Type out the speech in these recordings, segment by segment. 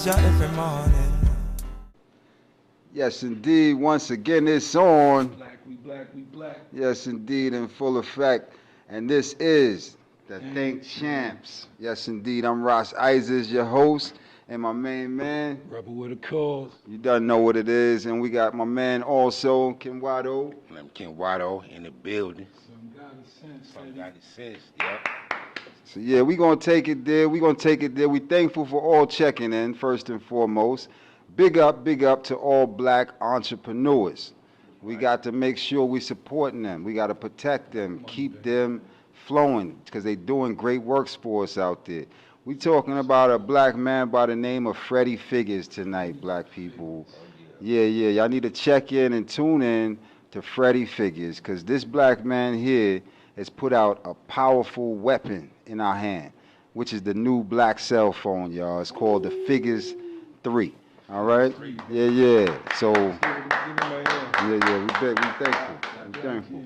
is your every morning. Yes, indeed. Once again, it's on. Black, we black, we black. Yes, indeed, in full effect. And this is the Think Champs. Yes, indeed. I'm Ross Isaacs, your host, and my main man. Rebel with a cause. You done know what it is. And we got my man also, Ken Wado. And I'm Ken Wado in the building. Some God is sense. Some got it sense, yep. So yeah, we gonna take it there. We gonna take it there. We thankful for all checking in, first and foremost. Big up to all black entrepreneurs. We got to make sure we supporting them. We got to protect them, keep them flowing, because they doing great works for us out there. We talking about a black man by the name of Freddie Figures tonight, black people. Yeah, y'all need to check in and tune in to Freddie Figures, because this black man here has put out a powerful weapon in our hand, which is the new black cell phone, y'all. It's called the Figures 3. All right? Yeah. So, we thankful.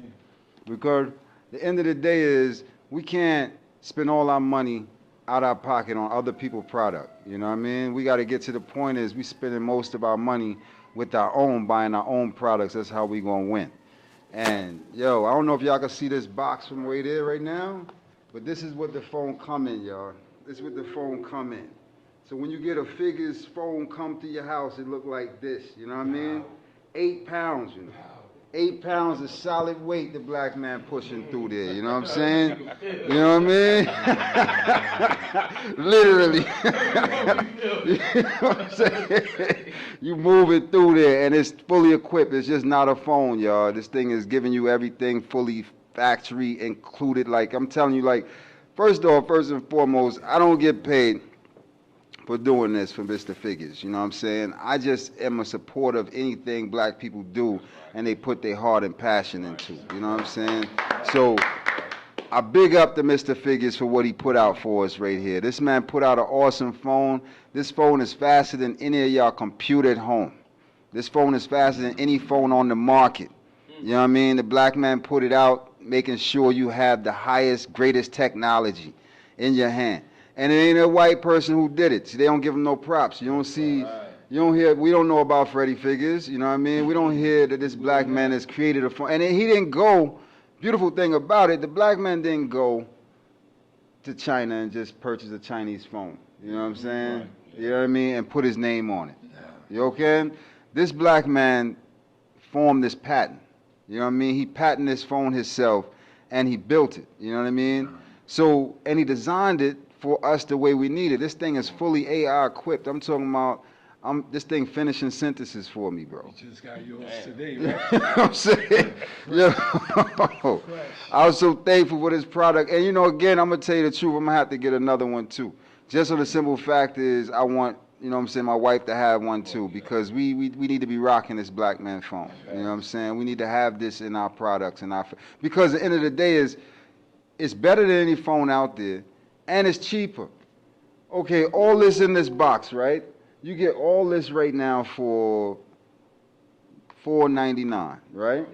Because the end of the day is we can't spend all our money out our pocket on other people's product. You know what I mean? We got to get to the point is we spending most of our money with our own, buying our own products. That's how we going to win. And, yo, I don't know if y'all can see this box from way there right now, but this is what the phone come in, y'all. This is what the phone come in. So when you get a Figures phone come to your house, it look like this, you know what I mean? 8 pounds, you know. 8 pounds of solid weight the black man pushing through there, you know what I'm saying? You know what I mean? Literally. You know what I'm saying? You move it through there and it's fully equipped. It's just not a phone, y'all. This thing is giving you everything fully factory included. Like, I'm telling you, like, first and foremost, I don't get paid for doing this for Mr. Figures, you know what I'm saying? I just am a supporter of anything black people do and they put their heart and passion into, you know what I'm saying? So I big up to Mr. Figures for what he put out for us right here. This man put out an awesome phone. This phone is faster than any of y'all computer at home. This phone is faster than any phone on the market. You know what I mean? The black man put it out, making sure you have the highest, greatest technology in your hand. And it ain't a white person who did it. See, they don't give him no props. You don't see, you don't hear, we don't know about Freddie Figures, you know what I mean? We don't hear that this black man has created a phone. And he didn't go, beautiful thing about it, the black man didn't go to China and just purchase a Chinese phone. You know what I'm saying? You know what I mean? And put his name on it. You okay? This black man formed this patent. You know what I mean? He patented this phone himself and he built it. You know what I mean? So, and he designed it for us the way we need it. This thing is fully AI equipped. I'm talking about, this thing finishing sentences for me, bro. You just got yours today, You right? know what I'm saying? Yo, I was so thankful for this product. And you know, again, I'm going to tell you the truth, I'm going to have to get another one too. Just so the simple fact is, I want, you know what I'm saying, my wife to have one too, because we need to be rocking this black man phone. You know what I'm saying? We need to have this in our products. Because at the end of the day is, it's better than any phone out there. And it's cheaper. Okay, all this in this box, right? You get all this right now for $4.99, right? $4.99.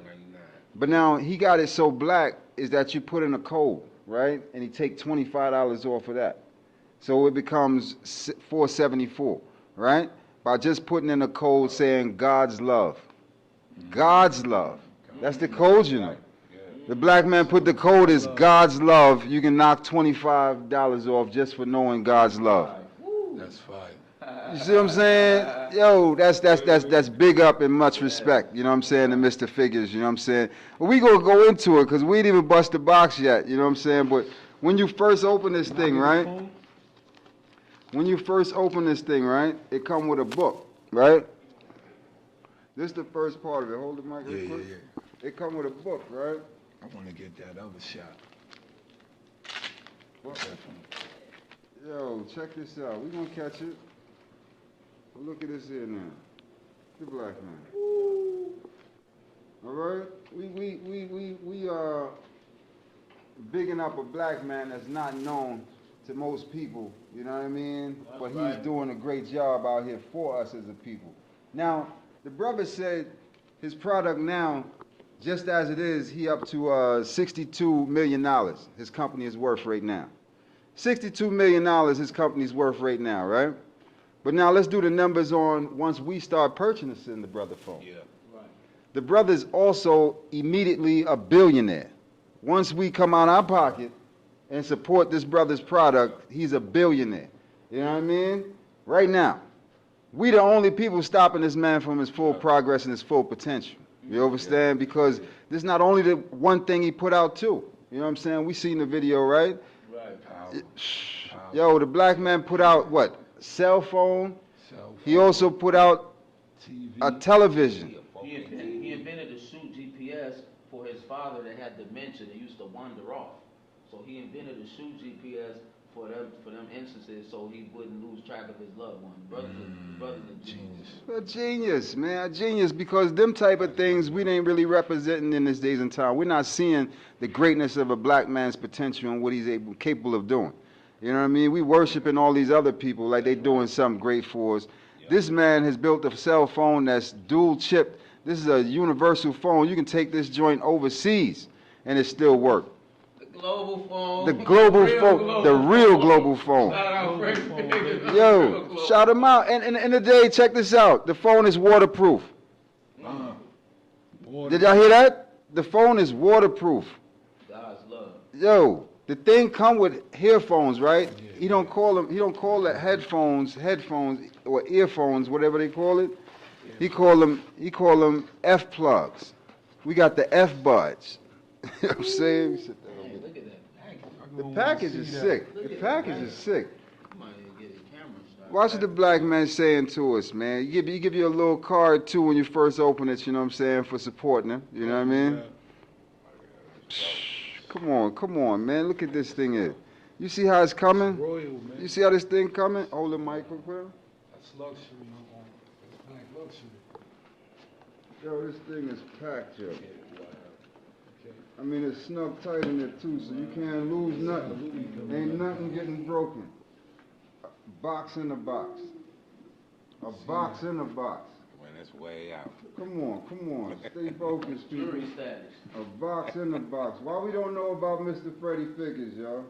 But now he got it so black is that you put in a code, right? And he take $25 off of that. So it becomes $4.74, right? By just putting in a code saying God's love. God's love. That's the code, you know. The black man put the code is God's love. You can knock $25 off just for knowing God's love. That's fine. You see what I'm saying? Yo, that's big up and much respect. You know what I'm saying? To Mr. Figures. You know what I'm saying? Well, we gonna go into it because we ain't even bust the box yet. You know what I'm saying? But when you first open this thing, right? When you first open this thing, right? It come with a book, right? This is the first part of it. Hold the mic real quick. Yeah. It come with a book, right? I want to get that other shot. Yo, check this out. We gonna catch it. Look at this here now. The black man. All right. We are bigging up a black man that's not known to most people. You know what I mean? But he's doing a great job out here for us as a people. Now, the brother said his product now, just as it is, he up to $62 million his company is worth right now. $62 million his company's worth right now, right? But now let's do the numbers on once we start purchasing the brother phone. Yeah. Right. The brother's also immediately a billionaire. Once we come out our pocket and support this brother's product, he's a billionaire. You know what I mean? Right now, we the only people stopping this man from his full progress and his full potential. You understand? Because this is not only the one thing he put out too. You know what I'm saying? We seen the video, right? Right. Power. Yo, the black man put out what? Cell phone. Cell He also put out TV. a television. He invented a shoot GPS for his father that had dementia that used to wander off. So he invented a shoot GPS for them instances so he wouldn't lose track of his loved one. Brother's a genius. A genius, man, a genius, because them type of things we ain't really representing in this days and time. We're not seeing the greatness of a black man's potential and what he's capable of doing. You know what I mean? We worshiping all these other people like they doing something great for us. This man has built a cell phone that's dual chipped. This is a universal phone. You can take this joint overseas and it still work. The global phone. The global phone, the real global phone. Shout out Freddie Figures. Yo, shout him out. And in the day, check this out. The phone is waterproof. Did y'all hear that? The phone is waterproof. God's love. Yo, the thing come with earphones, right? He don't call it headphones or earphones, whatever they call it. He call them F plugs. We got the F buds. You know what I'm saying? Hey, look at that. The package is sick. The package is sick. You might need to get his camera started. Watch what the black man saying to us, man. He give you a little card too when you first open it, you know what I'm saying, for supporting him. You know what I mean? Come on, man. Look at this thing here. You see how it's coming? Royal, man. You see how this thing coming? Hold the mic real quick. That's luxury. It's black luxury. Yo, this thing is packed, yo. Okay. I mean, it's snug tight in there too, so you can't lose nothing. Ain't nothing getting broken. A box in a box. A box in a box. When it's way out. Come on. Stay focused, people. Jury status. A box in a box. Why we don't know about Mr. Freddie Figures, y'all?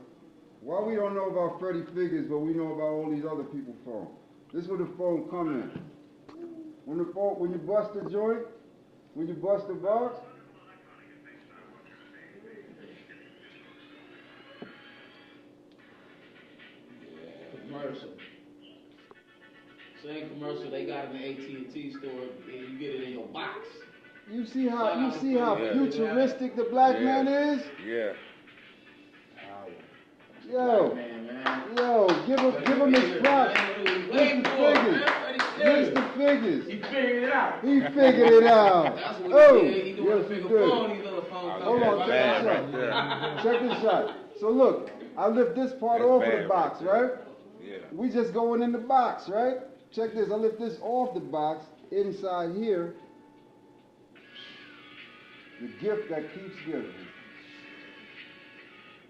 Why we don't know about Freddie Figures, but we know about all these other people's phones? This is where the phone come in. When you bust the joint, when you bust the box, Commercial. Same commercial they got in the AT&T store, and you get it in your box. you see how Yeah. futuristic the black man is? Yeah. Yo, Man. yo, give him his props. Mr. Figures. He figured it out. He figured it out. That's what Oh, he did. He doing yes, a he bigger did. phone, these other phones. Hold on, check bad this right out. there. Check this out. So look, I lift this part That's off of bad the box, right there. right? Yeah. We just going in the box, right? Check this. I lift this off the box. Inside here, the gift that keeps giving.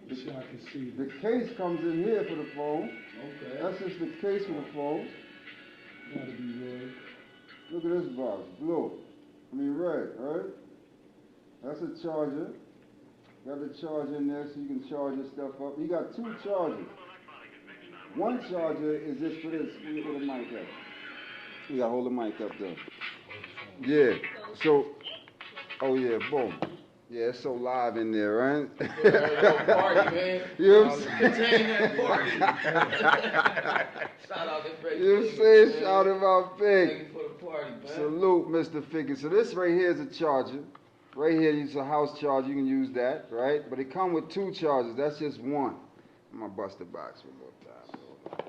Wish I could see The this. case comes in here for the phone. Okay. That's just the case for the phone. Gotta be royal. Look at this box, blue. Red, right? That's a charger. Got the charger in there so you can charge your stuff up. You got two chargers. One charger is just for this. Let me put the mic up. You gotta hold the mic up there. Yeah. So, oh yeah, boom. Yeah, it's so live in there, right? Party, man. You know what I'm saying? Contain that party. Shout out to Freddie. You know what I'm saying? Shout him out big. Thank you for the party, man. Salute, Mr. Figures. So this right here is a charger. Right here, it's a house charger. You can use that, right? But it come with two chargers. That's just one. I'm gonna bust the box one more time.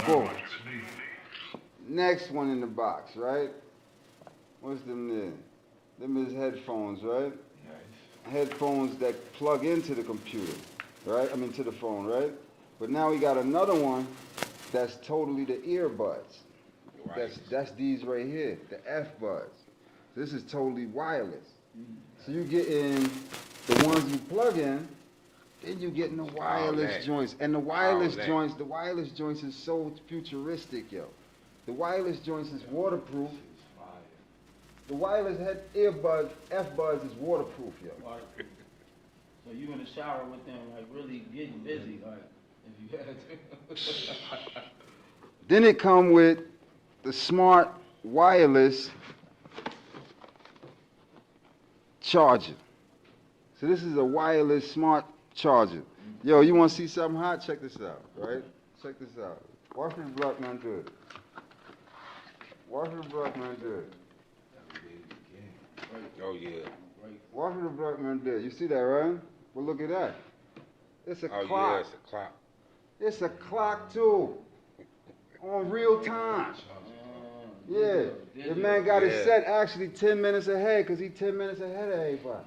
Boom. Next one in the box, right? What's them there? Them is headphones, right? Nice. Headphones that plug into the computer, right? I mean to the phone, right? But now we got another one that's totally the earbuds. Right. That's these right here, the F buds. This is totally wireless. So you get in the ones you plug in, then you get in the wireless that. joints. And the All wireless that. joints is so futuristic, yo. The wireless joints is waterproof. The wireless earbuds, F buds is waterproof, yo. So you in the shower with them, like really getting busy, like if you had to. Then it come with the smart wireless charger. So this is a wireless smart charger. Yo, you want to see something hot? Check this out, right? Check this out. Watch this black man do it. Watch this black man do it. Oh, yeah. Watch what the black man do it. You see that, right? Well, look at that. It's a Oh, clock. yeah, it's a clock. It's a clock, too. On real time. Yeah. The man got it set actually 10 minutes ahead because he 10 minutes ahead of everybody.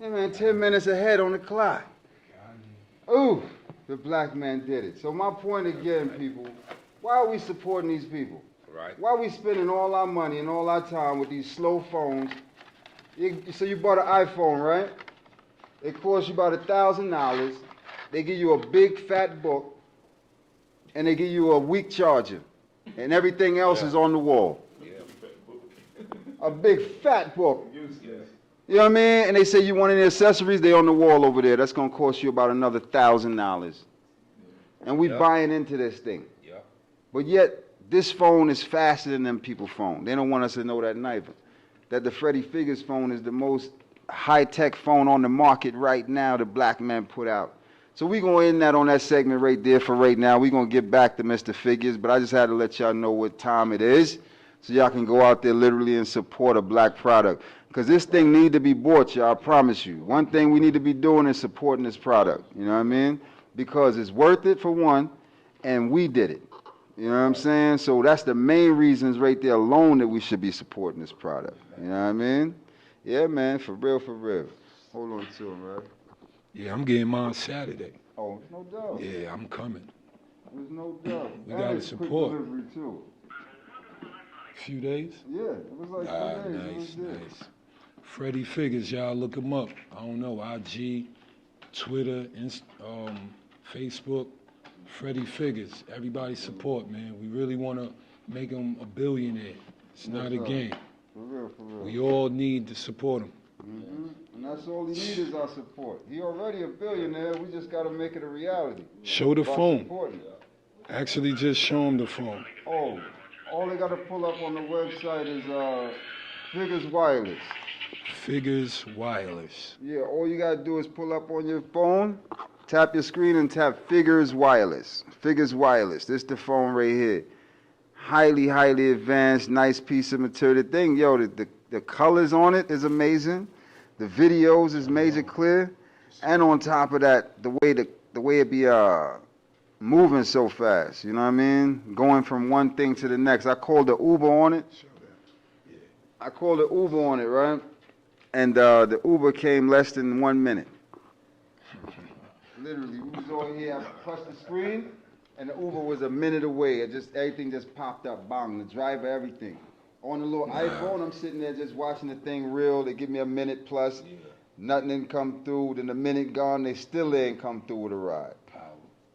Yeah, man, 10 minutes ahead on the clock. Ooh, the black man did it. So my point again, people, why are we supporting these people? Right. Why are we spending all our money and all our time with these slow phones? So you bought an iPhone, right? It costs you about $1,000. They give you a big fat book, and they give you a weak charger, and everything else is on the wall. Yeah. A big fat book. You know what I mean? And they say you want any accessories, they on the wall over there. That's gonna cost you about another $1,000. And we buying into this thing. Yeah. But yet, this phone is faster than them people's phone. They don't want us to know that neither. That the Freddie Figures phone is the most high-tech phone on the market right now the black man put out. So we're going to end that on that segment right there for right now. We're going to get back to Mr. Figures, but I just had to let y'all know what time it is so y'all can go out there literally and support a black product. Because this thing need to be bought, y'all, I promise you. One thing we need to be doing is supporting this product. You know what I mean? Because it's worth it for one, and we did it. You know what I'm saying? So that's the main reasons right there alone that we should be supporting this product. You know what I mean? Yeah, man, for real, for real. Hold on to him, right? Yeah, I'm getting mine Saturday. Oh, no doubt. Yeah, I'm coming. There's no doubt. We And gotta it's quick support. delivery, too. Few days? Yeah, it was like 2 days. It was there. Nice. Freddie Figures, y'all look him up. I don't know, IG, Twitter, Facebook. Freddie Figures. Everybody support, man. We really want to make him a billionaire. It's not a game. For real, for real. We all need to support him. And that's all he needs is our support. He already a billionaire. We just got to make it a reality. Show the By phone. supporting. Actually, just show him the phone. Oh, all they got to pull up on the website is Figures Wireless. Figures Wireless. Yeah, all you got to do is pull up on your phone, tap your screen and tap Figures Wireless. Figures Wireless. This the phone right here. Highly, highly advanced, nice piece of material. The thing, yo, the colors on it is amazing. The videos is major clear. And on top of that, the way it be moving so fast, you know what I mean? Going from one thing to the next. I called the Uber on it. I called the Uber on it, right? And the Uber came less than 1 minute. Literally, we was all here, I pressed the screen, and the Uber was a minute away. Everything just popped up, bang, the driver, everything. On the little iPhone, I'm sitting there just watching the thing reel. They give me a minute plus. Nothing didn't come through. Then a minute gone, they still ain't come through with a ride.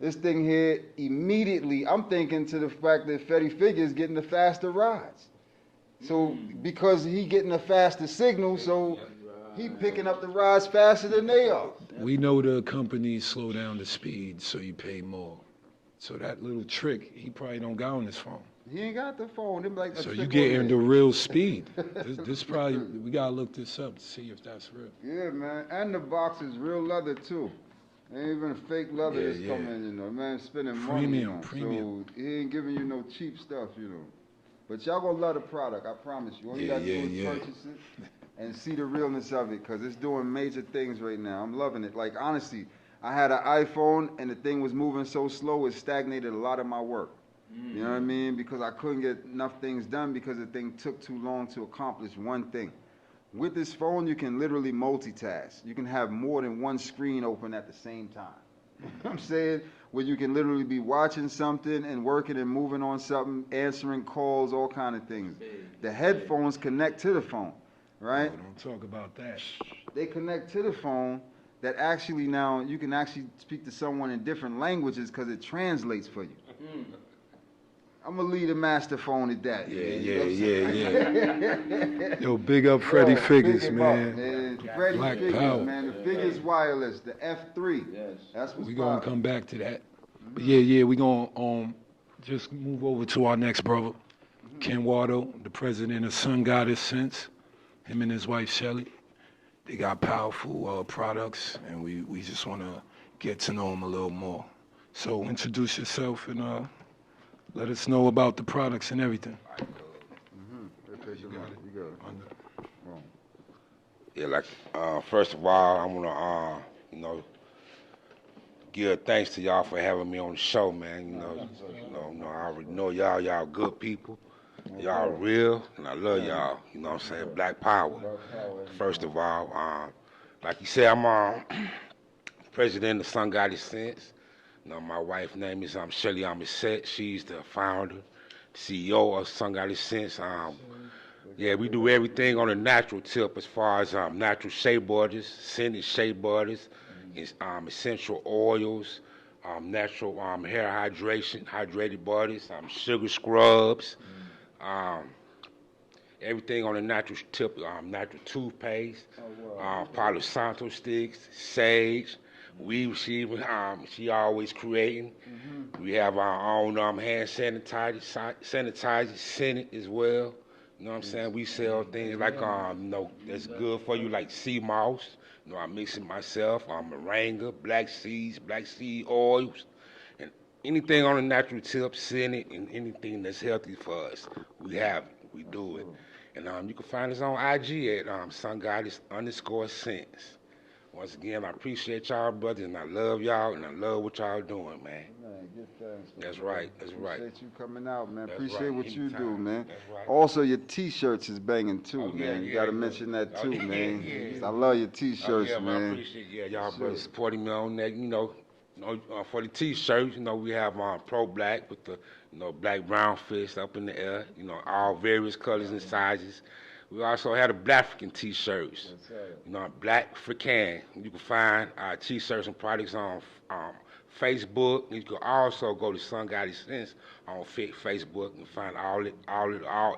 This thing here, immediately, I'm thinking to the fact that Freddie Figures getting the faster rides. So, because he getting the faster signal, so he picking up the rides faster than they are. We know the companies slow down the speed so you pay more. So that little trick, he probably don't got on his phone. He ain't got the phone. Them like So you getting the real speed. This probably, we gotta look this up to see if that's real. Yeah, man. And the box is real leather, too. Ain't even fake leather Yeah, that's yeah. coming, you know. Man, spending Premium, money on. premium. So he ain't giving you no cheap stuff, you know. But y'all gonna love the product, I promise you. All you Yeah, gotta do is yeah. purchase it and see the realness of it, because it's doing major things right now. I'm loving it. Like, honestly, I had an iPhone, and the thing was moving so slow, it stagnated a lot of my work. You know what I mean? Because I couldn't get enough things done because the thing took too long to accomplish one thing. With this phone, you can literally multitask. You can have more than one screen open at the same time. You know what I'm saying? Where you can literally be watching something and working and moving on something, answering calls, all kind of things. The headphones connect to the phone, right? Oh, don't talk about that. They connect to the phone that actually now you can actually speak to someone in different languages because it translates for you. I'm gonna leave the master phone at that. Yeah. Yo, big up Freddie Figures, man. Freddie Black Figures, power. man. The Figures Wireless, the F3. Yes. That's what's We gonna poppin'. come back to that. But yeah, we gonna Just move over to our next brother, Ken Wardo, the president of Sun Goddess Sense. Him and his wife Shelly. They got powerful products, and we just want to get to know them a little more. So introduce yourself and let us know about the products and everything. You got it. Yeah, like first of all, I want to give thanks to y'all for having me on the show, man. I already know y'all good people. Y'all real, and I love y'all. You know what I'm saying? Black Power. First of all, like you said, I'm president of Sun Goddess Sense. My wife's name is Shelly Amisette. She's the founder, CEO of Sun Goddess Sense. Yeah, we do everything on a natural tip as far as natural shea butters, scented shea butters, essential oils, natural hair hydration, hydrated butters, sugar scrubs, everything on a natural tip, natural toothpaste, Palo Santo sticks, sage. She always creating. We have our own hand sanitizer, scented as well. You know what I'm saying? We sell things like, that's good for you, like sea moss. I mix it myself, moringa, black seed oils, and anything on a natural tip, scented, and anything that's healthy for us. We have it. We do it. And you can find us on IG at sungoddess_sense. Once again, I appreciate y'all, brothers, and I love y'all, and I love what y'all doing, man. Man, good thanks. That's right. That's right. Appreciate you coming out, man. That's Appreciate right. what you do, Anytime. man. That's right. Also, your T-shirts is banging too, Oh, yeah, man. You yeah, gotta yeah. mention that Oh, too, yeah, man. yeah. I love your T-shirts, I man. appreciate y'all Sure. brothers supporting me on that. For the T-shirts, we have Pro Black with the black brown fist up in the air. All various colors and sizes. We also had a Black African T-shirts. Black African. You can find our T-shirts and products on Facebook. You can also go to Sun Goddess Sense on Facebook and find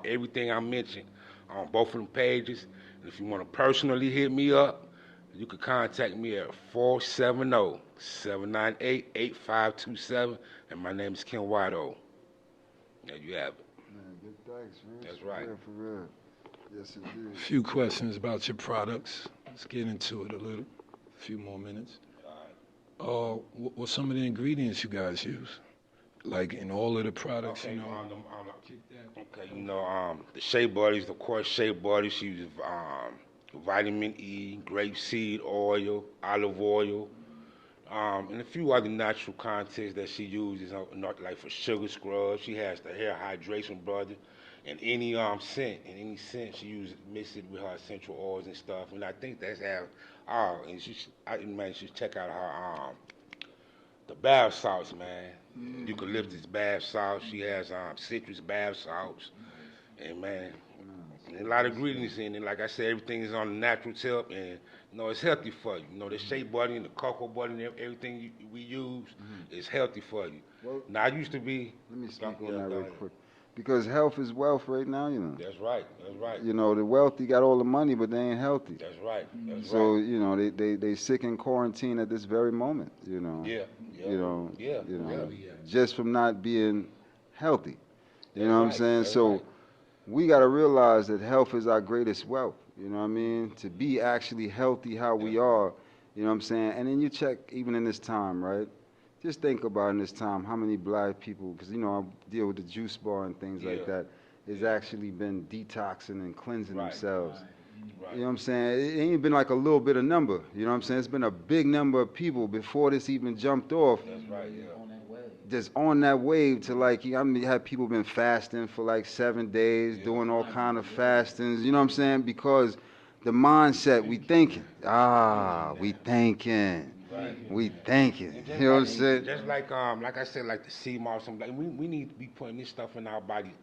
everything I mentioned on both of them pages. And if you want to personally hit me up, you can contact me at 470-798-8527, and my name is Ken Wardo. There you have it. Man, good thanks, man. That's For right. real, for real. Yes, indeed. A few questions about your products. Let's get into it a little. A few more minutes. What's some of the ingredients you guys use? Like in all of the products, Okay, Okay, the shea butters, of course, shea butters, she uses vitamin E, grapeseed oil, olive oil, and a few other natural contents that she uses, like for sugar scrubs. She has the hair hydration butter, and any scent, she uses, mix it with her essential oils and stuff. And I think that's how. And she should check out her the bath salts, man. Eucalyptus bath salts. She has citrus bath salts, and man, and a lot of ingredients in it. Like I said, everything is on the natural tip, and it's healthy for you. The shea butter and the cocoa butter and everything we use is healthy for you. Well, Now I used to be. let me speak on that real quick. Because health is wealth right now, That's right. That's right. The wealthy got all the money, but they ain't healthy. That's right. That's So, right. they sick in quarantine at this very moment, Yeah. just from not being healthy. You know what I'm right, saying? that's So right. we got to realize that health is our greatest wealth. You know what I mean? To be actually healthy how we are, you know what I'm saying? And then you check even in this time, right? Just think about in this time how many black people, because I deal with the juice bar and things like that, has actually been detoxing and cleansing themselves. Right. You know what I'm saying? It ain't been like a little bit of number. You know what I'm saying? It's been a big number of people before this even jumped off. That's right. Yeah. On that way. Just on that wave to you have people been fasting for like 7 days, doing all kind of fastings. You know what I'm saying? Because the mindset, we thinking. We thinking. You know what I'm saying? Just like I said, like the sea moss, we need to be putting this stuff in our bodies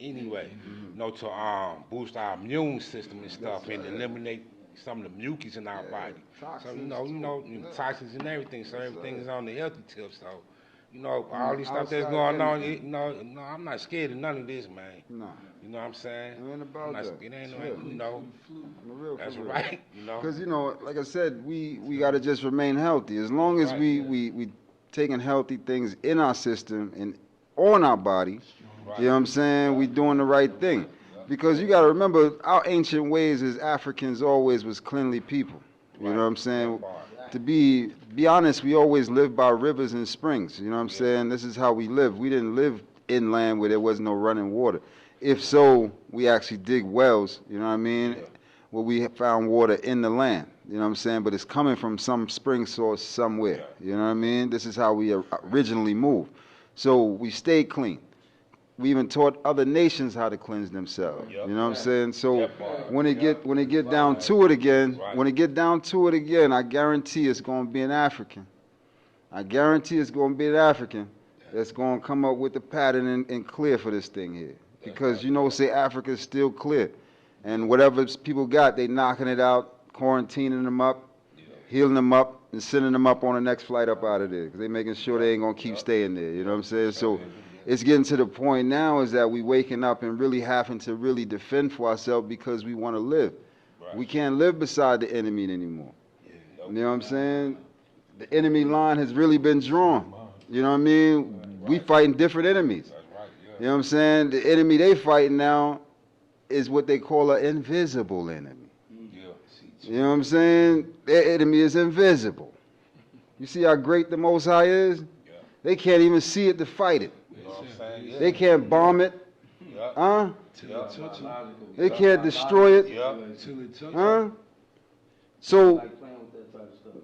anyway, to boost our immune system and stuff, and eliminate some of the mucus in our body. Toxins, So toxins and everything. So everything is on the healthy tip. So all this stuff that's going on. I'm not scared of none of this, man. No. You know what I'm saying? It ain't about that. It ain't For real, That's for real. right. Because like I said, we got to just remain healthy. As long as we taking healthy things in our system and on our body, you know what I'm saying, we doing the right thing. Because you got to remember, our ancient ways as Africans always was cleanly people. You know what I'm saying? To be honest, we always lived by rivers and springs. You know what I'm saying? This is how we live. We didn't live inland where there was no running water. If so, we actually dig wells, you know what I mean, where we found water in the land. You know what I'm saying? But it's coming from some spring source somewhere. You know what I mean? This is how we originally moved. So we stayed clean. We even taught other nations how to cleanse themselves. You know what I'm saying? So when it get down to it again, I guarantee it's going to be an African. I guarantee it's going to be an African that's going to come up with the pattern and clear for this thing here. Because, you know, say Africa's still clear. And whatever people got, they knocking it out, quarantining them up, healing them up, and sending them up on the next flight up out of there. Because they making sure they ain't going to keep staying there. You know what I'm saying? So it's getting to the point now is that we waking up and really having to really defend for ourselves because we want to live. We can't live beside the enemy anymore. You know what I'm saying? The enemy line has really been drawn. You know what I mean? We fighting different enemies. You know what I'm saying? The enemy they fighting now is what they call an invisible enemy. You know what I'm saying? Their enemy is invisible. You see how great the Most High is? They can't even see it to fight it. They can't bomb it. Huh? They can't destroy it. Huh? So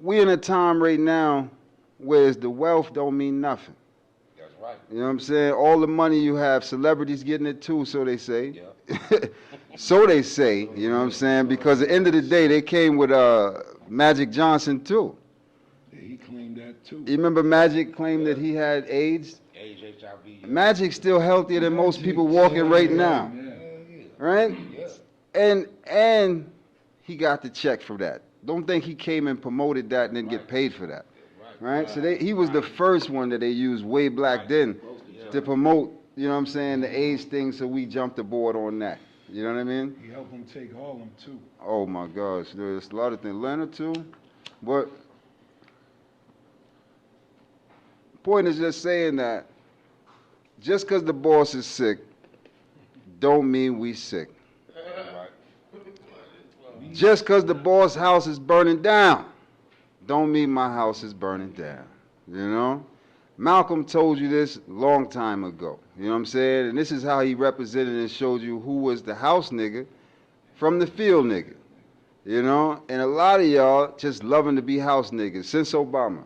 we in a time right now where the wealth don't mean nothing. You know what I'm saying? All the money you have, celebrities getting it too, so they say. So they say, you know what I'm saying? Because at the end of the day, they came with Magic Johnson too. He claimed that too. You remember Magic claimed that he had AIDS? Magic's still healthier than most people walking right now. Right? And he got the check for that. Don't think he came and promoted that and then get paid for that. Right? So he was the first one that they used way back then to promote, you know what I'm saying, the AIDS thing, so we jumped aboard on that. You know what I mean? He helped him take Harlem too. Oh my gosh, there's a lot of things. Atlanta too. But point is just saying that just because the boss is sick, don't mean we sick. Just because the boss' house is burning down, don't mean my house is burning down. You know? Malcolm told you this a long time ago. You know what I'm saying? And this is how he represented and showed you who was the house nigga from the field nigga. You know? And a lot of y'all just loving to be house niggas since Obama.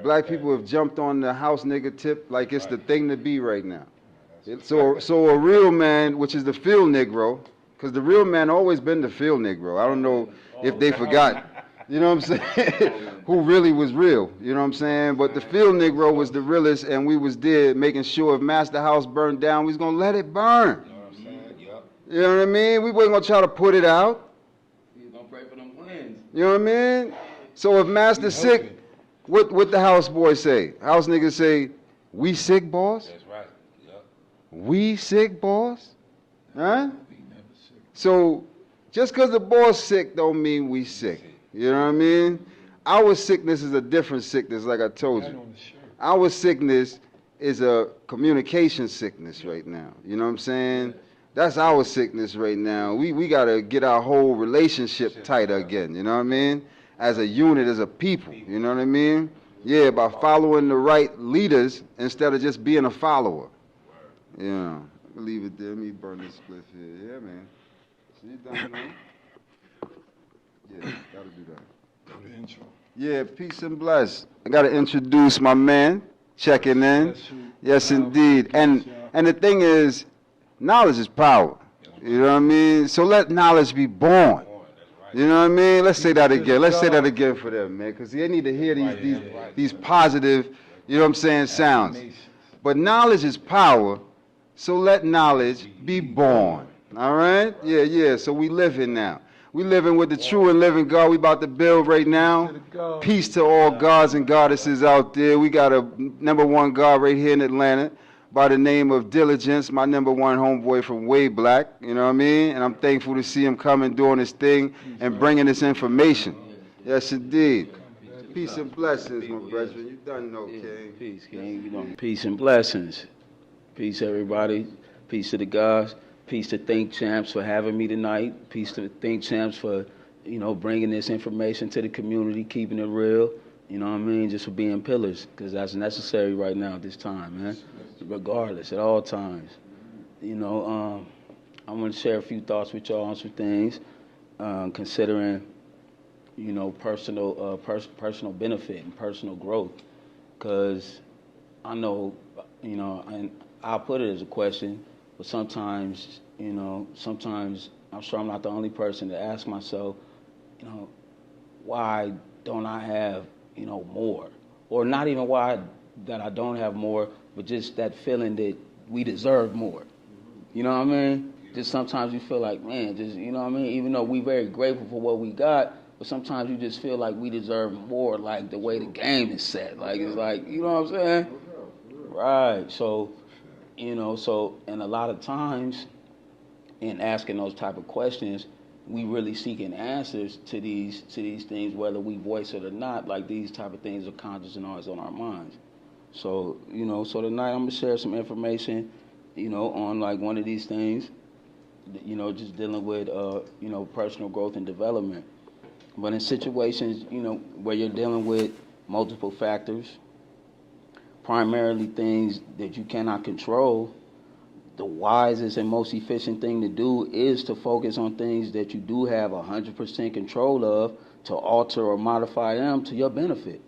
Black people have jumped on the house nigga tip like it's the thing to be right now. So a real man, which is the field Negro, because the real man always been the field Negro. I don't know if they forgot. You know what I'm saying? Who really was real, you know what I'm saying? But the field Negro was the realest, and we was there making sure if Master House burned down, we was going to let it burn. You know what I'm saying? You know what I mean? We wasn't going to try to put it out. We was going to pray for them wins. You know what I mean? So if Master sick, what the house boys say? House niggas say, we sick, boss? That's right. Yep. We sick, boss? Huh? So just because the boss sick don't mean we sick. You know what I mean? Our sickness is a different sickness, like I told you. Our sickness is a communication sickness right now. You know what I'm saying? That's our sickness right now. We got to get our whole relationship tighter again. You know what I mean? As a unit, as a people. You know what I mean? Yeah, by following the right leaders instead of just being a follower. Yeah. Leave it there. Let me burn this spliff here. Yeah, man. See you done, man. Yeah, gotta do that. Go to intro. Yeah, peace and bless. I gotta introduce my man, checking in. Yes, indeed. And the thing is, knowledge is power. You know what I mean? So let knowledge be born. You know what I mean? Let's say that again. Let's say that again for them, man, because they need to hear these positive, you know what I'm saying, sounds. But knowledge is power, so let knowledge be born. All right? Yeah. So we living now. We living with the true and living God. We about to build right now. Peace to all gods and goddesses out there. We got a #1 God right here in Atlanta by the name of Diligence, my #1 homeboy from way black. You know what I mean? And I'm thankful to see him coming, doing his thing, and bringing this information. Yes, indeed. Peace and blessings, my brethren. You done know, King. Peace, King. You know, peace and blessings. Peace, everybody. Peace to the guys. Peace to Think Champs for having me tonight. Peace to Think Champs for, bringing this information to the community, keeping it real. You know what I mean? Just for being pillars, because that's necessary right now at this time, man. Regardless, at all times. I want to share a few thoughts with y'all on some things, considering, personal benefit and personal growth. Because I know, and I'll put it as a question, but sometimes, sometimes I'm sure I'm not the only person to ask myself, why don't I have, more? Or not even why that I don't have more, but just that feeling that we deserve more. You know what I mean? Just sometimes you feel like, man, just, you know what I mean? Even though we're very grateful for what we got, but sometimes you just feel like we deserve more, like the way the game is set. Like, it's like, you know what I'm saying? Right. So, and a lot of times in asking those type of questions, we really seeking answers to these things, whether we voice it or not. Like, these type of things are conscious and always on our minds. So, so tonight I'm gonna share some information, on like one of these things, just dealing with, personal growth and development. But in situations, where you're dealing with multiple factors, primarily things that you cannot control, the wisest and most efficient thing to do is to focus on things that you do have 100% control of, to alter or modify them to your benefit.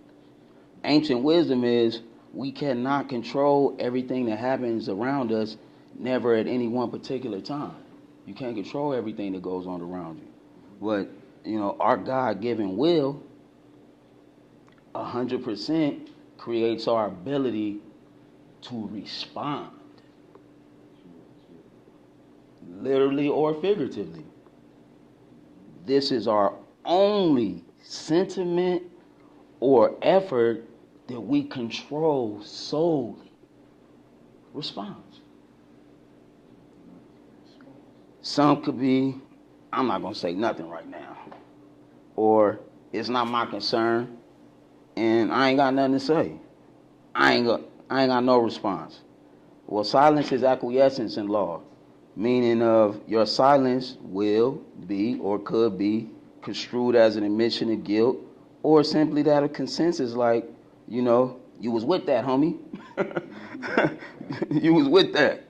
Ancient wisdom is we cannot control everything that happens around us, never at any one particular time. You can't control everything that goes on around you. But, our God-given will, 100% creates our ability to respond. Literally or figuratively. This is our only sentiment or effort that we control solely. Response. Some could be, I'm not going to say nothing right now. Or, it's not my concern, and I ain't got nothing to say. I ain't got no response. Well, silence is acquiescence in law, meaning of your silence will be or could be construed as an admission of guilt, or simply that of consensus, like, you was with that, homie. You was with that.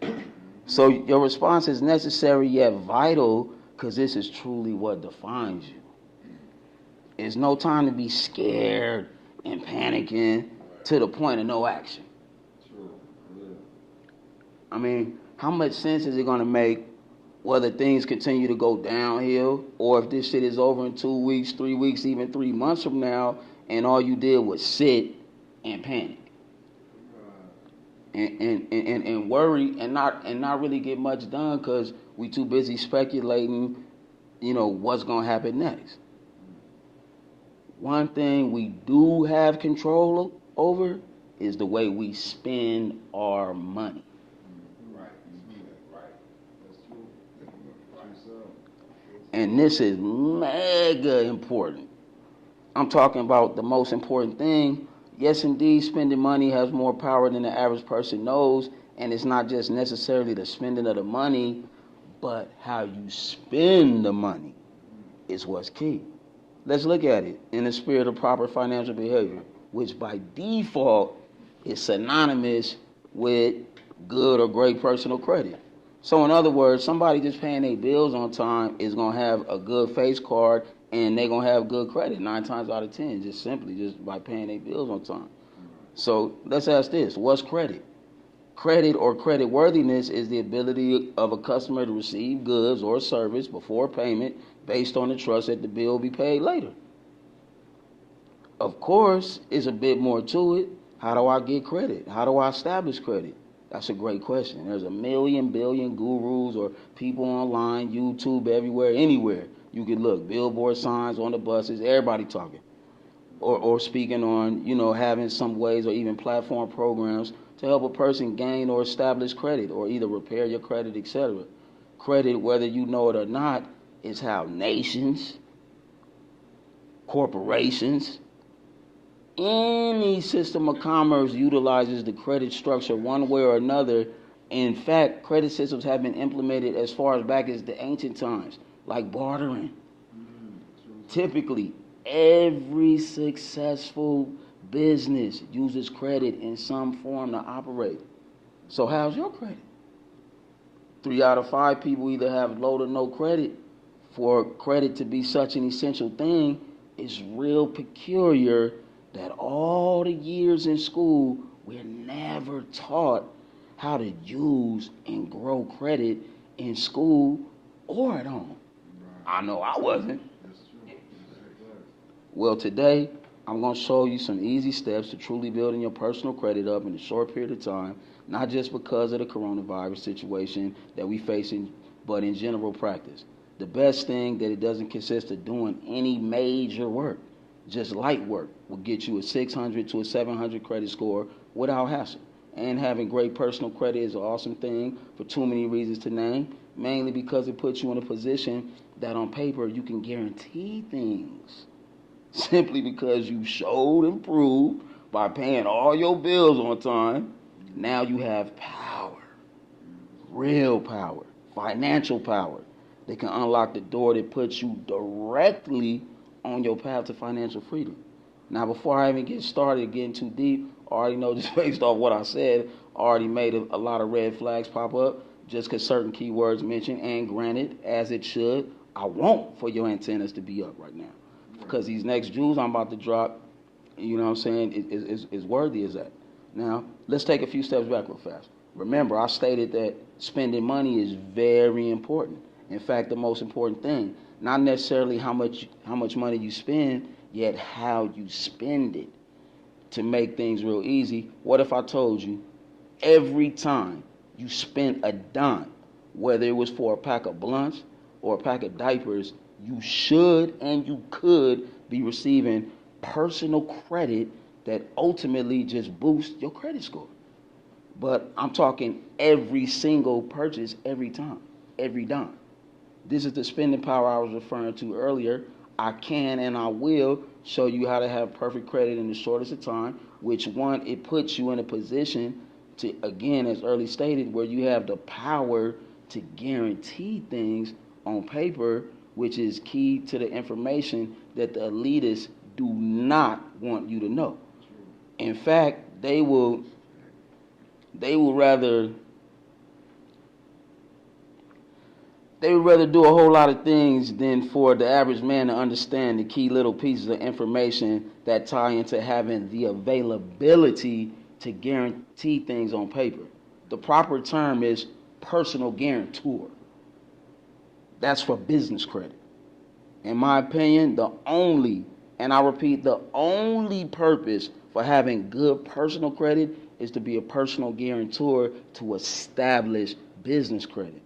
So your response is necessary yet vital, because this is truly what defines you. It's no time to be scared and panicking to the point of no action. I mean, how much sense is it going to make whether things continue to go downhill, or if this shit is over in 2 weeks, 3 weeks, even 3 months from now, and all you did was sit and panic and worry and not really get much done because we too busy speculating, what's going to happen next. One thing we do have control over is the way we spend our money. And this is mega important. I'm talking about the most important thing. Yes, indeed, spending money has more power than the average person knows, and it's not just necessarily the spending of the money, but how you spend the money is what's key. Let's look at it in the spirit of proper financial behavior, which by default is synonymous with good or great personal credit. So in other words, somebody just paying their bills on time is going to have a good face card, and they're going to have good credit 9 times out of 10, just by paying their bills on time. So let's ask this. What's credit? Credit or credit worthiness is the ability of a customer to receive goods or service before payment based on the trust that the bill will be paid later. Of course, it's a bit more to it. How do I get credit? How do I establish credit? That's a great question. There's a million, billion gurus or people online, YouTube, everywhere, anywhere. You can look, billboard signs on the buses, everybody talking. Or speaking on, having some ways or even platform programs to help a person gain or establish credit or either repair your credit, etc. Credit, whether you know it or not, is how nations, corporations, any system of commerce utilizes the credit structure one way or another In fact, credit systems have been implemented as far as back as the ancient times, like bartering. Typically, every successful business uses credit in some form to operate. So how's your credit? 3 out of 5 people either have low to no credit. For credit to be such an essential thing, it's real peculiar that all the years in school, we're never taught how to use and grow credit in school or at home. I know I wasn't. Well, today, I'm going to show you some easy steps to truly building your personal credit up in a short period of time, not just because of the coronavirus situation that we facing, but in general practice. The best thing that it doesn't consist of doing any major work. Just light work will get you a 600 to a 700 credit score without hassle. And having great personal credit is an awesome thing for too many reasons to name, mainly because it puts you in a position that on paper you can guarantee things. Simply because you showed and proved by paying all your bills on time, now you have power, real power, financial power. They can unlock the door that puts you directly on your path to financial freedom. Now, before I even get started getting too deep, I already know just based off what I said, I already made a lot of red flags pop up just because certain keywords mentioned, and granted, as it should, I want for your antennas to be up right now. Because these next jewels I'm about to drop, you know what I'm saying, is worthy as that. Now, let's take a few steps back real fast. Remember, I stated that spending money is very important. In fact, the most important thing. Not necessarily how much money you spend, yet how you spend it. To make things real easy, what if I told you every time you spent a dime, whether it was for a pack of blunts or a pack of diapers, you should and you could be receiving personal credit that ultimately just boosts your credit score. But I'm talking every single purchase, every time, every dime. This is the spending power I was referring to earlier. I can and I will show you how to have perfect credit in the shortest of time, which one, it puts you in a position to, again, as early stated, where you have the power to guarantee things on paper, which is key to the information that the elitists do not want you to know. In fact, they will rather do a whole lot of things than for the average man to understand the key little pieces of information that tie into having the availability to guarantee things on paper. The proper term is personal guarantor. That's for business credit. In my opinion, the only purpose for having good personal credit is to be a personal guarantor to establish business credit.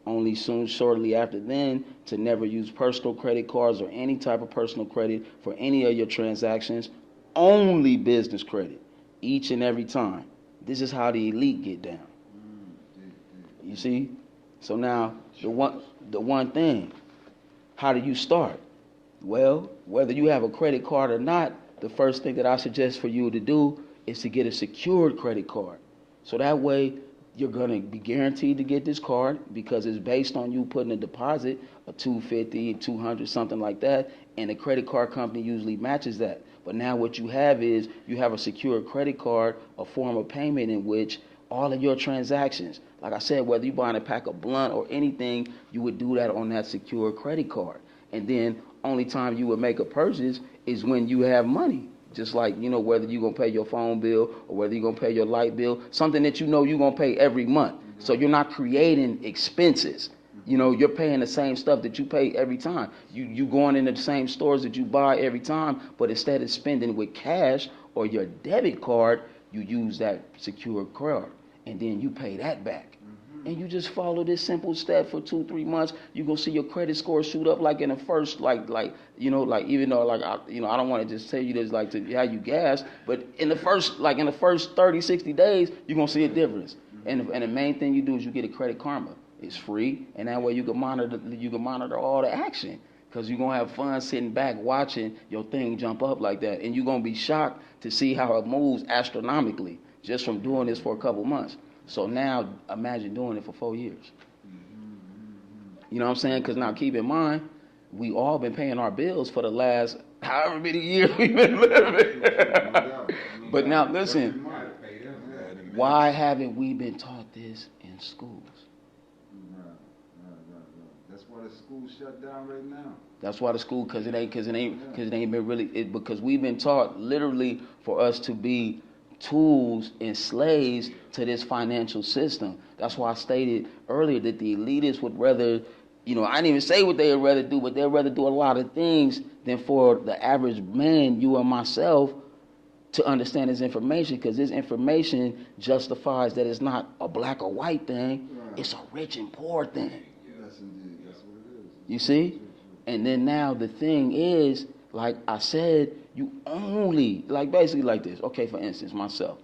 Only shortly after then, to never use personal credit cards or any type of personal credit for any of your transactions, only business credit, each and every time. This is how the elite get down. You see? So now, the one thing, how do you start? Well, whether you have a credit card or not, the first thing that I suggest for you to do is to get a secured credit card. So that way, you're going to be guaranteed to get this card because it's based on you putting a deposit of $250, $200, something like that, and the credit card company usually matches that. But now what you have is you have a secure credit card, a form of payment in which all of your transactions, like I said, whether you're buying a pack of blunt or anything, you would do that on that secure credit card. And then only time you would make a purchase is when you have money. Just like, whether you're going to pay your phone bill or whether you're going to pay your light bill, something that you're going to pay every month. So you're not creating expenses. You're paying the same stuff that you pay every time. You going into the same stores that you buy every time, but instead of spending with cash or your debit card, you use that secure card, and then you pay that back. And you just follow this simple step for 2-3 months, you're going to see your credit score shoot up like in the first, even though, I don't want to just tell you this, to how you gas, but in the first 30, 60 days, you're going to see a difference. And the main thing you do is you get a Credit Karma. It's free, and that way you can monitor all the action, because you're going to have fun sitting back watching your thing jump up like that, and you're going to be shocked to see how it moves astronomically just from doing this for a couple months. So now imagine doing it for 4 years. You know what I'm saying? Because now keep in mind, we all been paying our bills for the last however many years we've been living. But now listen, why haven't we been taught this in schools? That's why the school shut down right now. That's why the school, because it ain't been really, because we've been taught literally for us to be tools and slaves to this financial system. That's why I stated earlier that the elitists would rather, I didn't even say what they would rather do, but they'd rather do a lot of things than for the average man, you and myself, to understand this information, because this information justifies that it's not a black or white thing, it's a rich and poor thing. Yes, indeed. That's what it is. You see? And then now the thing is, like I said, you only, like basically like this. Okay, for instance, myself.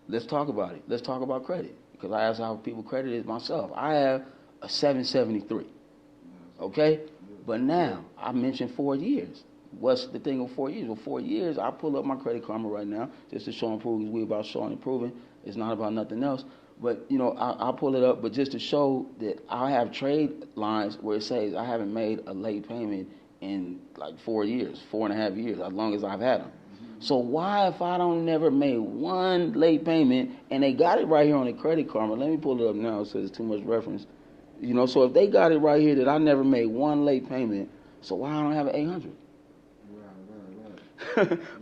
Let's talk about it. Let's talk about credit. Because I ask how people credit is myself. I have a 773. Okay? But now, I mentioned 4 years. What's the thing of 4 years? Well, 4 years, I pull up my Credit Karma right now just to show and prove, because we're about showing and proving. It's not about nothing else. But, I'll pull it up, but just to show that I have trade lines where it says I haven't made a late payment in like 4 years, 4.5 years, as long as I've had them. So why, if I don't never made one late payment, and they got it right here on the Credit Karma, let me pull it up now, it says too much reference. So if they got it right here that I never made one late payment, so why I don't have an 800?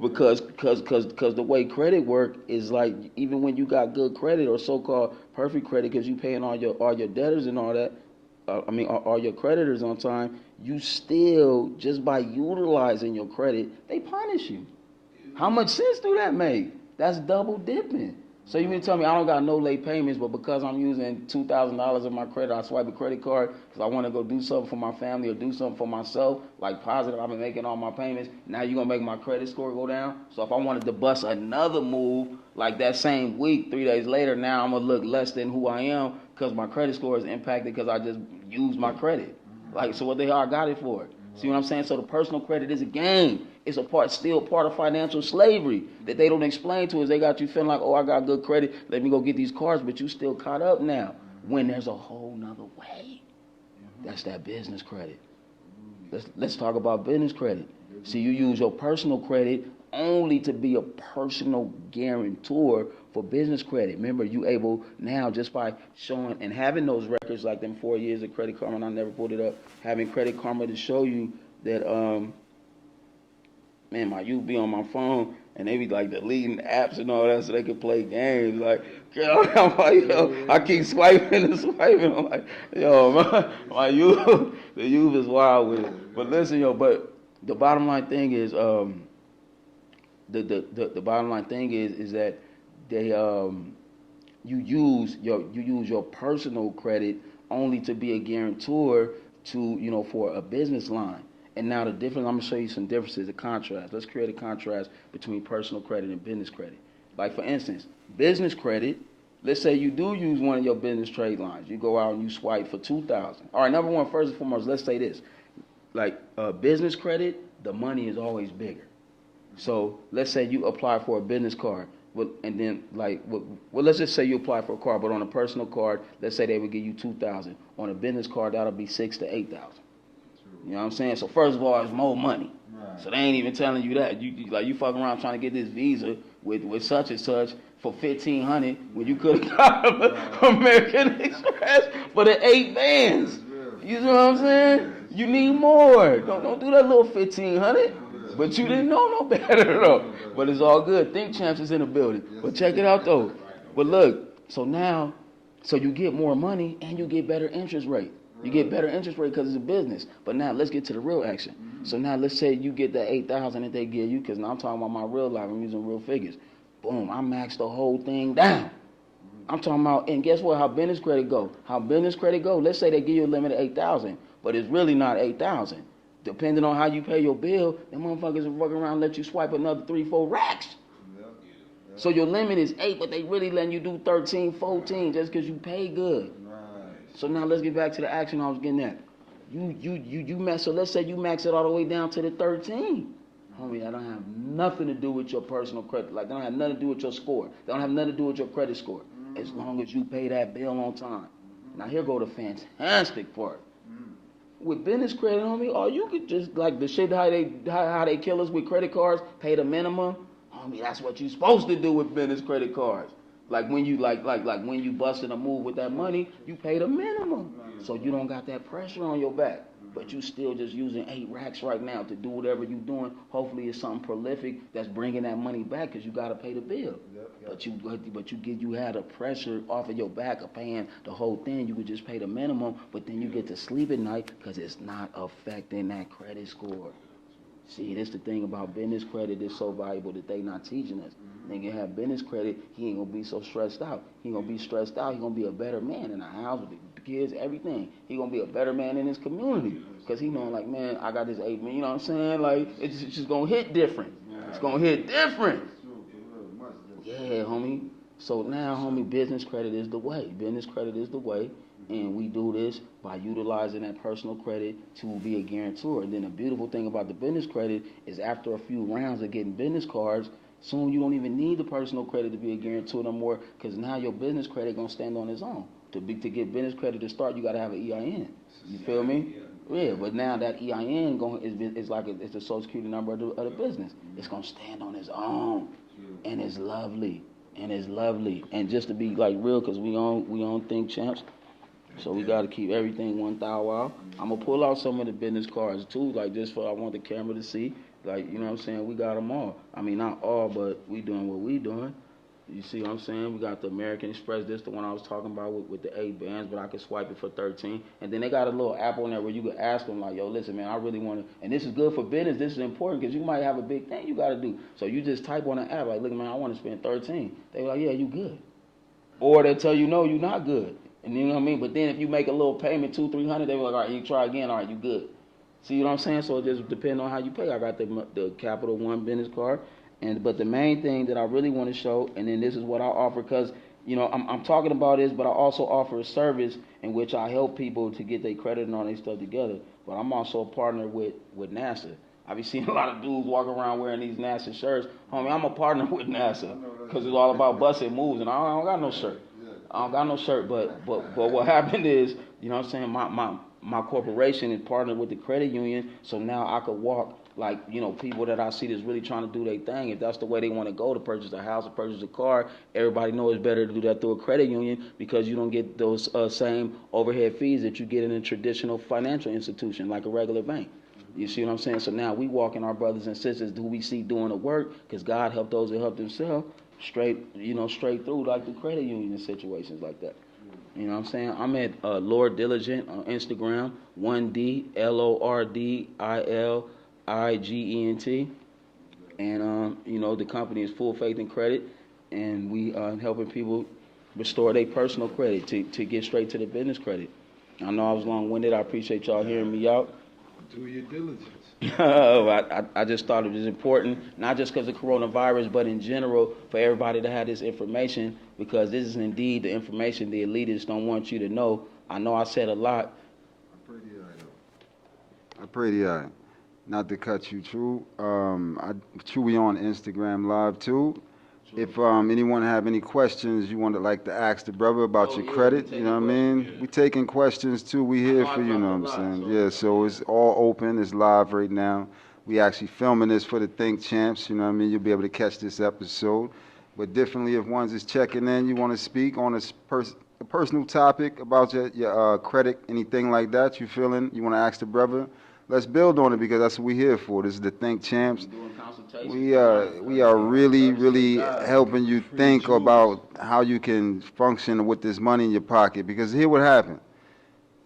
because the way credit work is like, even when you got good credit or so-called perfect credit, because you paying all your debtors and all that, all your creditors on time, you still, just by utilizing your credit, they punish you. How much sense do that make? That's double dipping. So you mean to tell me I don't got no late payments, but because I'm using $2,000 of my credit, I swipe a credit card because I want to go do something for my family or do something for myself, like positive, I've been making all my payments, now you're going to make my credit score go down? So if I wanted to bust another move, like that same week, 3 days later, now I'm going to look less than who I am because my credit score is impacted because I just used my credit. Like, so what the hell I got it for? See what I'm saying? So the personal credit is a game. It's still part of financial slavery that they don't explain to us. They got you feeling like, oh, I got good credit, let me go get these cars, but you still caught up now. When there's a whole nother way. That's that business credit. Let's talk about business credit. See, you use your personal credit only to be a personal guarantor for business credit. Remember, you able now, just by showing and having those records, like them 4 years of Credit Karma, and I never pulled it up, having Credit Karma to show you that, my youth be on my phone and they be like deleting apps and all that so they can play games. Like, I'm like, yo, I keep swiping and swiping. I'm like, yo, my youth, the youth is wild with it. But listen, but the bottom line thing is, the bottom line thing is that they you use your personal credit only to be a guarantor to for a business line. And now the difference, I'm gonna show you some differences, a contrast. Let's create a contrast between personal credit and business credit. Like for instance, business credit. Let's say you do use one of your business trade lines. You go out and you swipe for $2,000. All right, number one, first and foremost, let's say this: like business credit, the money is always bigger. So let's say you apply for a business card, and then let's just say you apply for a card, but on a personal card, let's say they would give you $2,000. On a business card, that'll be $6,000 to $8,000. You know what I'm saying? So first of all, it's more money. Right. So they ain't even telling you that. You fucking around trying to get this visa with such and such for $1,500 when you could have got American Express for the 8 bands. You know what I'm saying? You need more. Don't do that little $1,500. But you didn't know no better though. But it's all good. Think Champs is in the building. But check it out though. But look, so you get more money and you get better interest rate. You get better interest rate because it's a business. But now let's get to the real action. So now let's say you get that $8,000 that they give you, because now I'm talking about my real life. I'm using real figures. Boom, I maxed the whole thing down. I'm talking about, and guess what? How business credit go? Let's say they give you a limit of $8,000, but it's really not $8,000. Depending on how you pay your bill, them motherfuckers will fuck around and let you swipe another 3-4 racks. So your limit is 8, but they really letting you do 13, 14 just because you pay good. So now let's get back to the action I was getting at. You max. So let's say you max it all the way down to the 13. Homie, that don't have nothing to do with your personal credit. Like, that don't have nothing to do with your score. That don't have nothing to do with your credit score. as long as you pay that bill on time. Now here go the fantastic part. With business credit, homie, or you could just like the shit how they kill us with credit cards, pay the minimum. Homie, that's what you supposed to do with business credit cards. Like when you like when you busting a move with that money, you pay the minimum. So you don't got that pressure on your back. But you still just using 8 racks right now to do whatever you doing. Hopefully it's something prolific that's bringing that money back because you got to pay the bill. But you had a pressure off of your back of paying the whole thing. You could just pay the minimum, but then you get to sleep at night because it's not affecting that credit score. See, this the thing about business credit is so valuable that they not teaching us. Nigga have business credit, he ain't gonna be so stressed out. He gonna be stressed out, he gonna be a better man in the house with the kids, everything. He gonna be a better man in his community. Cause he knowing like, man, I got this 8 million, you know what I'm saying? Like, it's just gonna hit different. It's gonna hit different. Yeah, homie. So now, homie, business credit is the way. Business credit is the way. And we do this by utilizing that personal credit to be a guarantor. And then the beautiful thing about the business credit is after a few rounds of getting business cards, soon you don't even need the personal credit to be a guarantor no more because now your business credit going to stand on its own. To get business credit to start, you got to have an EIN. You feel me? Yeah, but now that EIN is like it's the social security number of the business. It's going to stand on its own. And it's lovely. And just to be like real, because we on Think Champs, so we got to keep everything 1,000 out. I'm going to pull out some of the business cards too, like just for I want the camera to see. Like, you know what I'm saying? We got them all. I mean, not all, but we doing what we doing. You see what I'm saying? We got the American Express. This the one I was talking about with the 8 bands, but I could swipe it for 13. And then they got a little app on there where you could ask them like, yo, listen, man, I really want to, and this is good for business. This is important because you might have a big thing you got to do. So you just type on the app like, look, man, I want to spend 13. They like, yeah, you good. Or they tell you, no, you're not good. And you know what I mean? But then if you make a little payment, $200-300, they were like, all right, you try again. All right, you good. See what I'm saying? So it just depends on how you pay. I got the Capital One business card. But the main thing that I really want to show, and then this is what I offer, because, you know, I'm talking about this, but I also offer a service in which I help people to get their credit and all their stuff together. But I'm also a partner with NASA. I be seeing a lot of dudes walking around wearing these NASA shirts. Homie, I'm a partner with NASA because it's all about busting moves, and I don't got no shirt. I don't got no shirt, but what happened is, you know what I'm saying, my corporation is partnered with the credit union, so now I could walk like, you know, people that I see that's really trying to do their thing. If that's the way they want to go to purchase a house or purchase a car, everybody knows it's better to do that through a credit union because you don't get those same overhead fees that you get in a traditional financial institution like a regular bank. You see what I'm saying? So now we walking our brothers and sisters who we see doing the work because God helped those that helped themselves straight through like the credit union in situations like that. You know what I'm saying? I'm at Lord Diligent on Instagram, 1D LORDILIGENT, and you know, the company is Full Faith and Credit, and we helping people restore their personal credit to get straight to the business credit. I know I was long-winded. I appreciate y'all hearing me out. Do your diligence. I just thought it was important, not just because of coronavirus, but in general, for everybody to have this information, because this is indeed the information the elitists don't want you to know. I know I said a lot. I pray to y'all. Not to cut you, True. True, we on Instagram Live too. If anyone have any questions you want to like to ask the brother about your credit, you know what I mean? We taking questions too. We here for you, know what I'm saying? Yeah, so it's all open. It's live right now. We actually filming this for the Think Champs, you know what I mean? You'll be able to catch this episode. But definitely if one's is checking in, you want to speak on a personal topic about your credit, anything like that, you feeling, you want to ask the brother, let's build on it because that's what we're here for. This is the Think Champs. We are really helping you think about how you can function with this money in your pocket, because here what happened.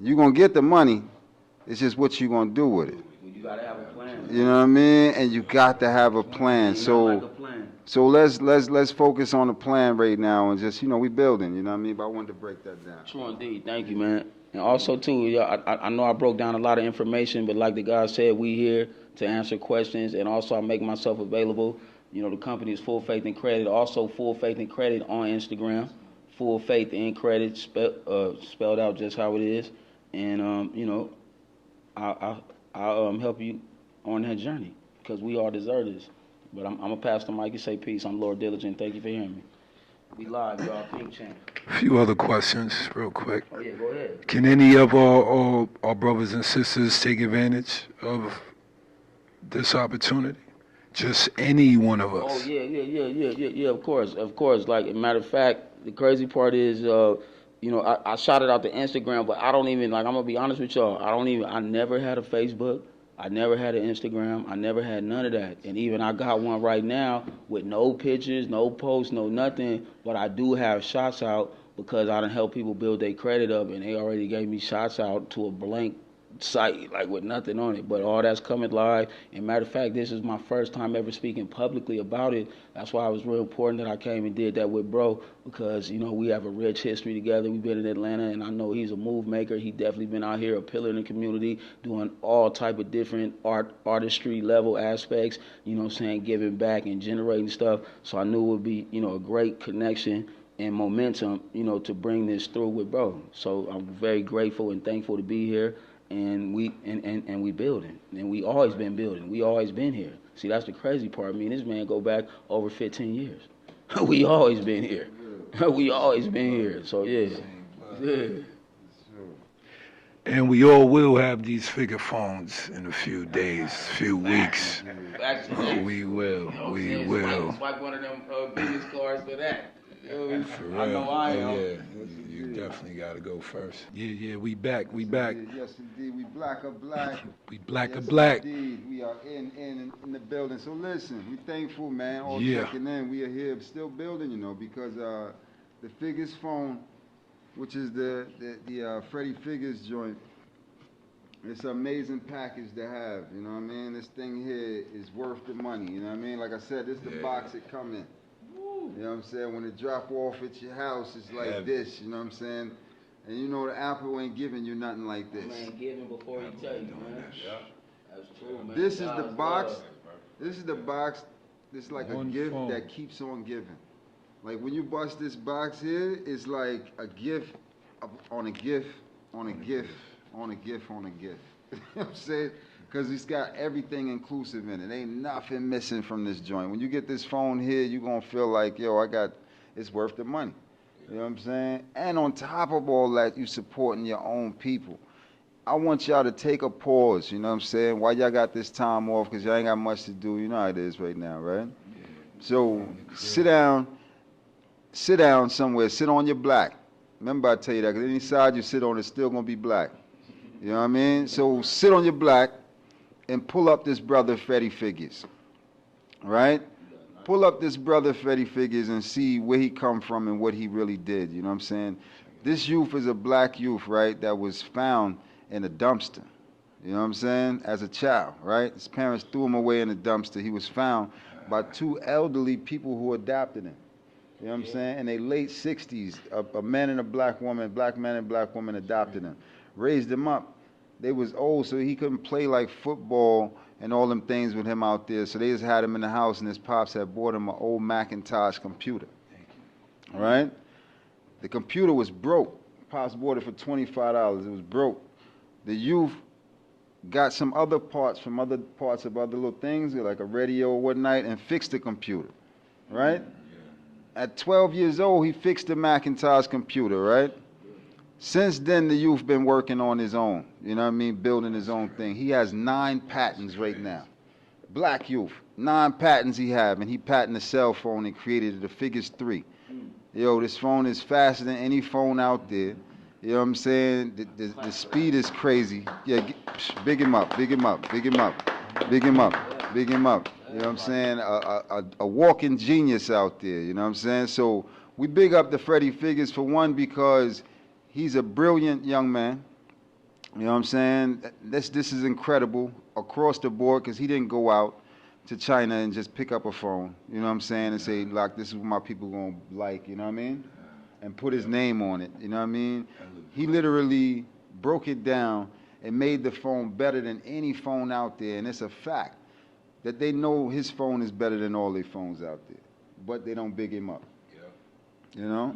You're going to get the money, it's just what you're going to do with it. You got to have a plan. You know what I mean? And you got to have a plan. So let's focus on the plan right now and just, you know, we building, you know what I mean? But I wanted to break that down. True indeed. Thank you, man. And also, too, I know I broke down a lot of information, but like the guy said, we here to answer questions, and also I make myself available. You know, the company is Full Faith and Credit, also Full Faith and Credit on Instagram, Full Faith and Credit, spelled out just how it is. And, you know, I'll help you on that journey, because we all deserve this. But I'm going to pass the mic and say peace. I'm Lord Diligent. Thank you for hearing me. We live, y'all. Pink Champ. A few other questions, real quick. Oh, yeah, go ahead. Can any of our brothers and sisters take advantage of this opportunity? Just any one of us? Oh, yeah, of course. Like, a matter of fact, the crazy part is, you know, I shot it out to Instagram, but I don't even, like, I'm going to be honest with y'all. I never had a Facebook. I never had an Instagram. I never had none of that. And even I got one right now with no pictures, no posts, no nothing. But I do have shots out because I done help people build their credit up, and they already gave me shots out to a blank site, like with nothing on it. But all that's coming live. And matter of fact, this is my first time ever speaking publicly about it. That's why it was real important that I came and did that with bro, because, you know, we have a rich history together. We've been in Atlanta, and I know he's a move maker. He definitely been out here, a pillar in the community, doing all type of different artistry level aspects, you know what I'm saying, giving back and generating stuff. So I knew it would be, you know, a great connection and momentum, you know, to bring this through with bro. So I'm very grateful and thankful to be here. And we building, and we always been building. We always been here. See, that's the crazy part. I mean, this man go back over 15 years. We always been here. We always been here. So yeah. And we all will have these figure phones in a few days, few weeks. We will. Swipe one of them business cards for that. For real. I know I am. Oh, yeah. You definitely got to go first. Yeah, we back. Yes, indeed. We black are black. We black Yes, are black. Indeed. We are in the building. So listen, we thankful, man. All Yeah. checking in. We are here still building, you know, because the Figures phone, which is the Freddie Figures joint, it's an amazing package to have, you know what I mean? This thing here is worth the money, you know what I mean? Like I said, this is the box it come in. You know what I'm saying? When it drop off at your house, it's like this, you know what I'm saying? And you know the Apple ain't giving you nothing like this. Man, give him before he tell you, man. That's true, man. This is the God's box. love. This is the box. It's like a One gift phone. that keeps on giving. Like when you bust this box here, it's like a gift on a gift on a gift on a gift on a gift. You know what I'm saying? Because it's got everything inclusive in it. Ain't nothing missing from this joint. When you get this phone here, you're going to feel like, yo, it's worth the money. You know what I'm saying? And on top of all that, you supporting your own people. I want y'all to take a pause, you know what I'm saying, while y'all got this time off, because y'all ain't got much to do. You know how it is right now, right? So sit down somewhere. Sit on your black. Remember I tell you that, because any side you sit on is still going to be black. You know what I mean? So sit on your black and pull up this brother Freddie Figures, right? Pull up this brother Freddie Figures and see where he come from and what he really did, you know what I'm saying? This youth is a black youth, right, that was found in a dumpster, you know what I'm saying, as a child, right? His parents threw him away in a dumpster. He was found by two elderly people who adopted him, you know what I'm saying? In their late 60s, a man and a black woman, black man and black woman adopted him, raised him up. They was old, so he couldn't play like football and all them things with him out there. So they just had him in the house, and his pops had bought him an old Macintosh computer. All right? The computer was broke. Pops bought it for $25. It was broke. The youth got some other parts from other parts of other little things, like a radio or whatnot, and fixed the computer. Right? At 12 years old, he fixed the Macintosh computer, right? Since then, the youth been working on his own, you know what I mean, building his own thing. He has 9 patents right now. Black youth, 9 patents he have, and he patented a cell phone and created the Figures 3. Yo, this phone is faster than any phone out there. You know what I'm saying? The speed is crazy. Yeah, big him up, big him up, big him up, big him up, big him up. You know what I'm saying? A walking genius out there, you know what I'm saying? So we big up the Freddie Figures, for one, because he's a brilliant young man. You know what I'm saying? This is incredible across the board, because he didn't go out to China and just pick up a phone, you know what I'm saying, and say, like, this is what my people going to like, you know what I mean? And put his name on it, you know what I mean? He literally broke it down and made the phone better than any phone out there, and it's a fact that they know his phone is better than all their phones out there, but they don't big him up, you know?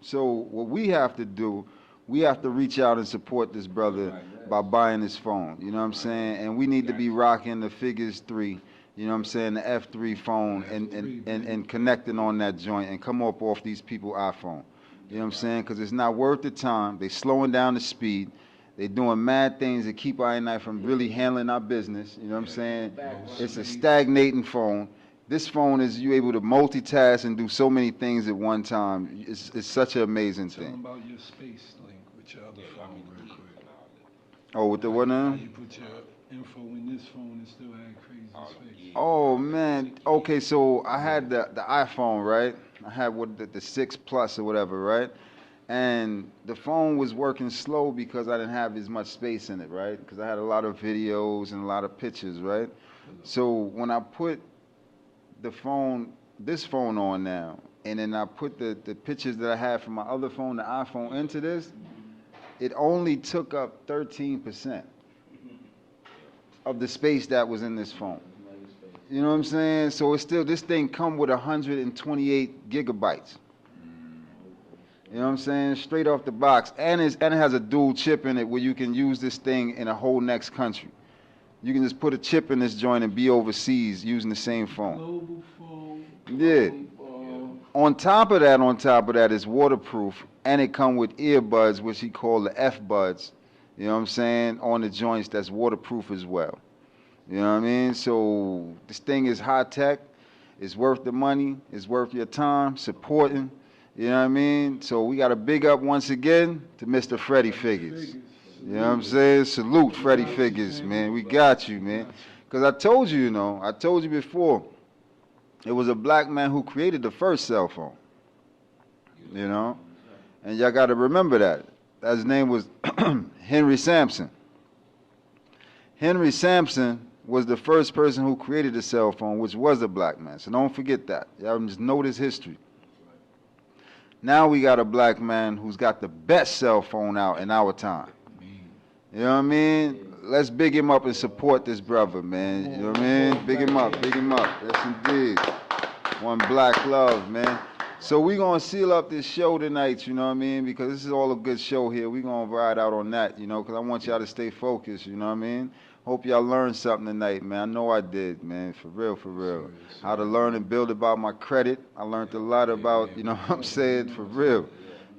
So what we have to do, we have to reach out and support this brother by buying his phone, you know what I'm saying? And we need to be rocking the Figures 3, you know what I'm saying, the F3 phone and connecting on that joint and come up off these people's iPhone. You know what I'm saying? Because it's not worth the time. They slowing down the speed. They doing mad things that keep our and I from really handling our business. You know what I'm saying? It's a stagnating phone. This phone is you able to multitask and do so many things at one time. It's such an amazing Tell them thing. about your space link with your other phone real quick. Oh, with the what now? You put your info in this phone and still had crazy space. Oh man. Okay, so I had the iPhone, right? I had what the 6 Plus or whatever, right? And the phone was working slow because I didn't have as much space in it, right? Because I had a lot of videos and a lot of pictures, right? So when I put the phone, this phone on now, and then I put the pictures that I had from my other phone, the iPhone, into this, it only took up 13% of the space that was in this phone. You know what I'm saying? So it's still, this thing come with 128 gigabytes. You know what I'm saying? Straight off the box. And it has a dual chip in it where you can use this thing in a whole next country. You can just put a chip in this joint and be overseas using the same phone. Global phone. Yeah. On top of that, it's waterproof, and it come with earbuds, which he called the F-buds. You know what I'm saying? On the joints, that's waterproof as well. You know what I mean? So this thing is high tech. It's worth the money. It's worth your time supporting. You know what I mean? So we got to big up once again to Mr. Freddie Figures. You know what I'm saying? Salute Freddie Figures, man. We got you, man. Because I told you, I told you before, it was a black man who created the first cell phone. You know? And y'all got to remember that. His name was Henry Sampson. Henry Sampson was the first person who created a cell phone, which was a black man. So don't forget that. Y'all just know this history. Now we got a black man who's got the best cell phone out in our time. You know what I mean? Let's big him up and support this brother, man. You know what I mean? Big him up, big him up. Yes, indeed. One black love, man. So we going to seal up this show tonight, you know what I mean? Because this is all a good show here. We going to ride out on that, you know, because I want y'all to stay focused, you know what I mean? Hope y'all learned something tonight, man. I know I did, man. For real, for real. How to learn and build about my credit. I learned a lot about, you know what I'm saying? For real.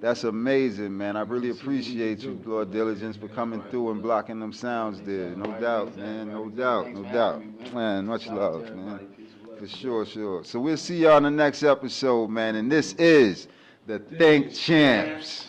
That's amazing, man. I really appreciate you, Lord Diligence, for coming through and blocking them sounds there. No doubt, man. No doubt, no doubt. Man, much love, man. For sure, sure. So we'll see y'all in the next episode, man. And this is the Think Champs.